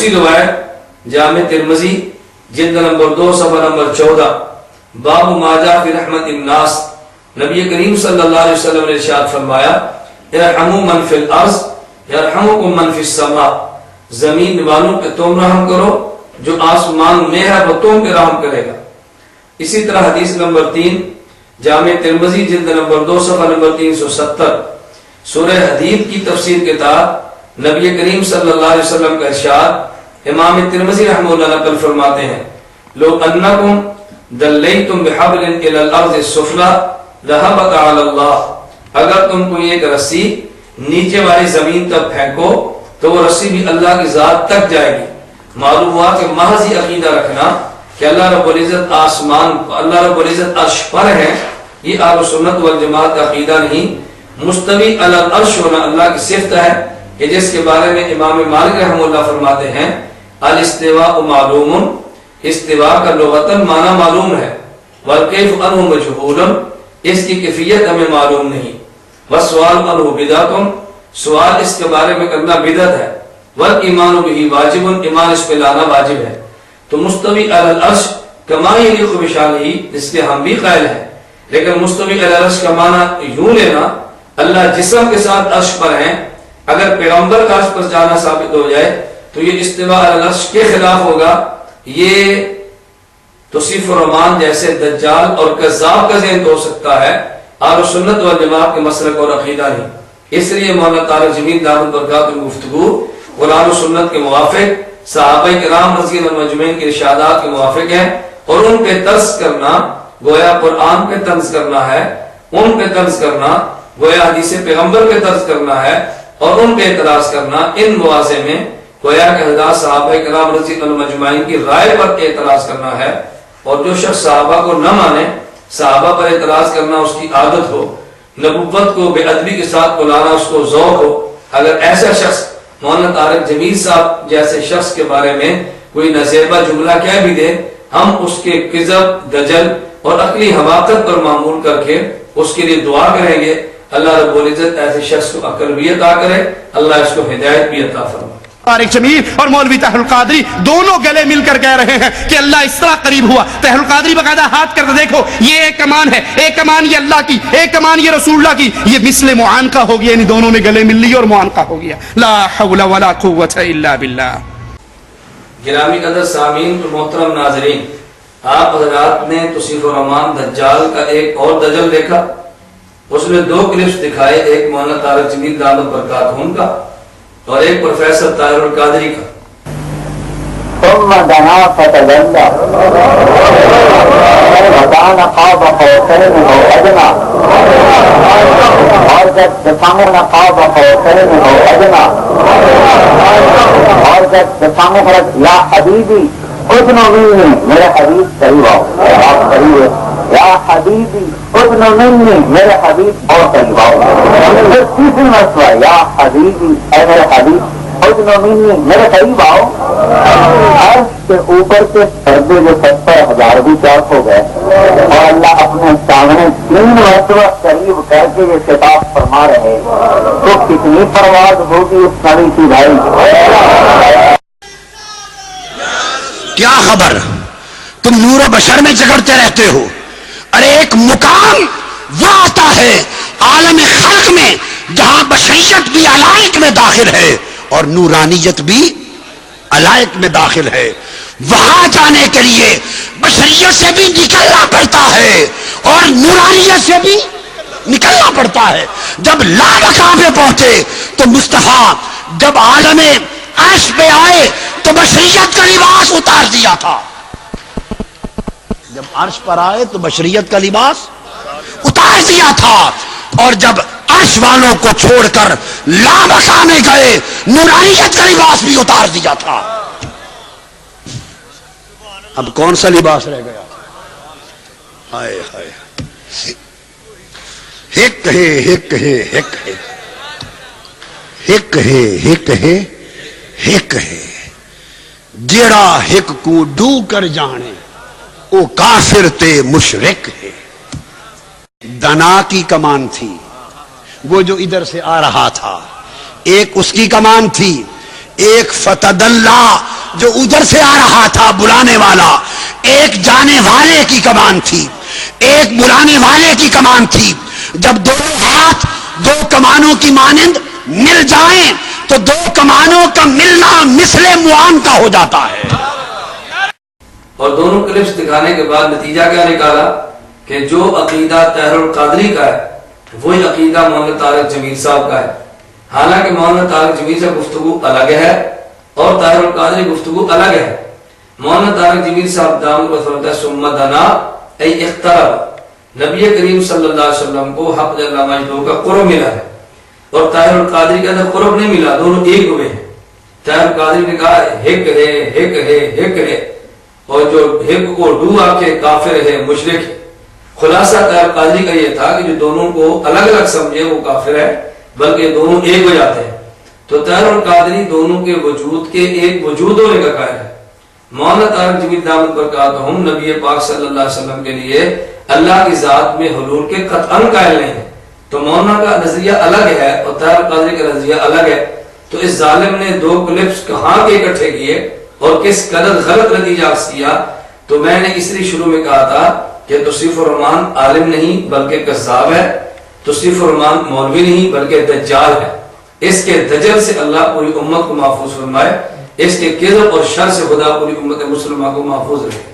دوسری روایت جامع ترمذی جلد نمبر 2 صفحہ نمبر 14، باب ما جاء فی رحمت الناس، نبی کریم صلی اللہ علیہ وسلم نے ارشاد فرمایا ارحموا من فی الارض یرحمکم من فی السماء، زمین والوں پہ تم رحم کرو، جو آسمان میں ہے وہ تم پہ رحم کرے گا۔ اسی طرح حدیث نمبر 3 جامع ترمذی جلد نمبر 2 صفحہ نمبر 370، سورہ حدید کی تفسیر کے تحت نبی کریم صلی اللہ علیہ وسلم کا ارشاد امام ترمذی رحمہ اللہ نقل فرماتے ہیں لو انکم دلیتم بحبل الی الارض السفلی ذهبت علی اللہ، اگر تم کوئی ایک رسی نیچے والی زمین تک پھینکو تو وہ رسی بھی اللہ کی ذات تک جائے گی۔ معلوم ہوا کہ محض یہ عقیدہ رکھنا کہ اللہ رب العزت آسمان، اللہ رب العزت عرش پر ہے، یہ اہل سنت والجماعت کا عقیدہ نہیں۔ مستوی علی العرش ہونا اللہ کی صفت ہے کہ جس کے بارے میں امام مالک رحمہ اللہ فرماتے ہیں الاستواء معلوم، استواء کا لغتاً معنی معلوم ہے، والکیف عنہ مجہول، اس کی کیفیت ہمیں معلوم نہیں، والسؤال عنہ بدعۃ، سوال اس کے بارے میں کرنا بدعت ہے، والایمان بہ واجب، ایمان اس پہ لانا واجب ہے۔ تو مستوی علی العرش کما یلیق بشانہ، جس کے ہم بھی قائل ہیں، لیکن مستوی علی العرش کا معنی یوں لینا اللہ جسم کے ساتھ عرش پر ہیں، اگر پیغمبر کا عرش پر جانا ثابت ہو جائے تو یہ استواء علی العرش کے خلاف ہوگا، یہ توصیف الرحمان جیسے دجال اور کذاب کا ذہن ہو سکتا ہے، اہل سنت والجماعت کے مسلک اور عقیدہ نہیں۔ اس لیے مولانا طارق جمیل دامت برکاتہ کی گفتگو قرآن و سنت کے موافق، صحابہ کرام رضی اللہ عنہم اجمعین کے ارشادات کے موافق ہے، اور ان پہ طرز کرنا گویا قرآن پہ طرز کرنا ہے، ان پہ طرز کرنا گویا حدیث پیغمبر پہ طرز کرنا ہے، اور ان پہ اعتراض کرنا ان مواضع میں گویا کہ حضرات صحابہ کرام رضی اللہ عنہم اجمعین کی رائے پر اعتراض کرنا ہے۔ اور جو شخص صحابہ کو نہ مانے، صحابہ پر اعتراض کرنا اس کی عادت ہو، نبوت کو بے ادبی کے ساتھ بلانا اس کو ذوق ہو، اگر ایسا شخص مولانا طارق جمیل صاحب جیسے شخص کے بارے میں کوئی نزیبہ جملہ کہہ بھی دے، ہم اس کے کذب، دجل اور عقلی حماقت پر معمول کر کے اس کے لیے دعا کریں گے، اللہ رب العزت ایسے شخص کو عقل بھی عطا کرے، اللہ اس کو ہدایت بھی عطا فرمائے۔ طارق جمیل اور مولوی طاہر القادری دونوں گلے مل کر کہہ رہے ہیں کہ اللہ اس طرح قریب ہوا۔ طاہر القادری باقاعدہ ہاتھ کرتے دیکھو، یہ ایک کمان ہے، ایک کمان یہ اللہ کی، ایک کمان یہ رسول اللہ کی، یہ مثل معانقہ ہو گیا، یعنی دونوں نے گلے مل لی اور معانقہ ہو گیا۔ لا حول ولا قوت الا باللہ۔ گرامی قدر سامعین اور محترم ناظرین، آپ حضرات نے توصیف الرحمان دجال کا ایک اور دجل دیکھا، اس میں 2 کلپس دکھائے، ایک مولانا طارق جمیل دامت برکاتہ کا اور ایک پروفیسر طاہر القادری کا۔ ثم دنا فتدلى وكان قاب قوسين او ادنى، اور جب سامنے قاب قوسين او ادنى، اور جب سامنے فرق یا حبیبی ادنو منی، میرے حبیب قریب آؤ، آپ قریب ہے، یا حبیبی ادنو منی، میرے حبیب اور قریب آؤ۔ پھر تیسری مرتبہ یا حبیبی، اے میرے حبیب ادنو منی، میرے قریب آؤ۔ عرش کے اوپر کے پردے جو 70,000 بھی چاک ہو گئے، اور اللہ اپنے سامنے 3 مرتبہ قریب کر کے یہ خطاب فرما رہے، تو کتنی پرواز ہوگی اس نبی کی بھائی؟ کیا خبر، تم نور و بشر میں جگڑتے رہتے ہو۔ ارے ایک مقام وہ آتا ہے عالم خلق میں جہاں بشریت بھی علائق میں داخل ہے اور نورانیت بھی علائق میں داخل ہے، وہاں جانے کے لیے بشریت سے بھی نکلنا پڑتا ہے اور نورانیت سے بھی نکلنا پڑتا ہے۔ جب لا مقام پہ پہنچے تو مصطفیٰ جب عالم عرش پہ آئے تو بشریت کا لباس اتار دیا تھا، جب عرش پر آئے تو بشریت کا لباس اتار دیا تھا، اور جب عرش والوں کو چھوڑ کر لا مقام میں گئے نورانیت کا لباس بھی اتار دیا تھا۔ اب کون سا لباس رہ گیا؟ ہائے ہائے، ہک ہے ہک ہے ہک ہے ہک ہے ہک ہے ہک ہے، جیڑا ہک کو ڈو کر جانے او کافر تے مشرک ہے۔ دنا کی کمان تھی، وہ جو ادھر سے آ رہا تھا، ایک اس کی کمان تھی، ایک فتد اللہ جو ادھر سے آ رہا تھا بلانے والا، ایک جانے والے کی کمان تھی، ایک بلانے والے کی کمان تھی. جب دونوں ہاتھ دو کمانوں کی مانند مل جائیں تو دو کمانوں کا ملنا مثل معان کا ہو جاتا ہے. اور دونوں کلپس دکھانے کے بعد نتیجہ کیا نکالا کہ جو عقیدہ طاہر القادری کا ہے وہی عقیدہ مولانا طارق جمیل صاحب کا ہے. حالانکہ مولانا طارق جمیل سے گفتگو الگ ہے اور طاہر القادری گفتگو الگ ہے. مولانا طارق جمیل صاحب دامت بفرماتا ہے ثم دنا ای اقترب، نبی کریم صلی اللہ علیہ وسلم کو حق جل مجدہ کا قرب ملا ہے اور طاہر القادری کا قرب نہیں ملا، دونوں ایک ہوئے ہیں. طاہر القادری نے کہا ہک ہے ہک ہے ہک ہے، اور جو ہک کو ڈو آکے کافر ہے مشرک ہے. خلاصہ طاہر القادری کا یہ تھا کہ جو دونوں کو الگ الگ سمجھے وہ کافر ہے، بلکہ دونوں ایک ہو جاتے ہیں. تو طاہر القادری دونوں کے وجود کے ایک وجود ہونے کا قائل ہے. مولانا طارق جمیل دامت برکاتہم نبی پاک صلی اللہ علیہ وسلم کے لیے اللہ کی ذات میں حلول کے قطعاً قائل نہیں ہے. تو مولانا کا نظریہ الگ ہے اور طاہر القادری کا نظریہ الگ ہے. تو اس ظالم نے دو کلپس کہاں کے اکٹھے کیے اور کس قدر غلط نتیجہ کیا. تو میں نے اس لیے شروع میں کہا تھا کہ توصیف الرحمان عالم نہیں بلکہ کذاب ہے، توصیف الرحمان مولوی نہیں بلکہ دجال ہے. اس کے دجل سے اللہ پوری امت کو محفوظ فرمائے، اس کے کذب اور شر سے خدا پوری امت مسلمہ کو محفوظ رکھے.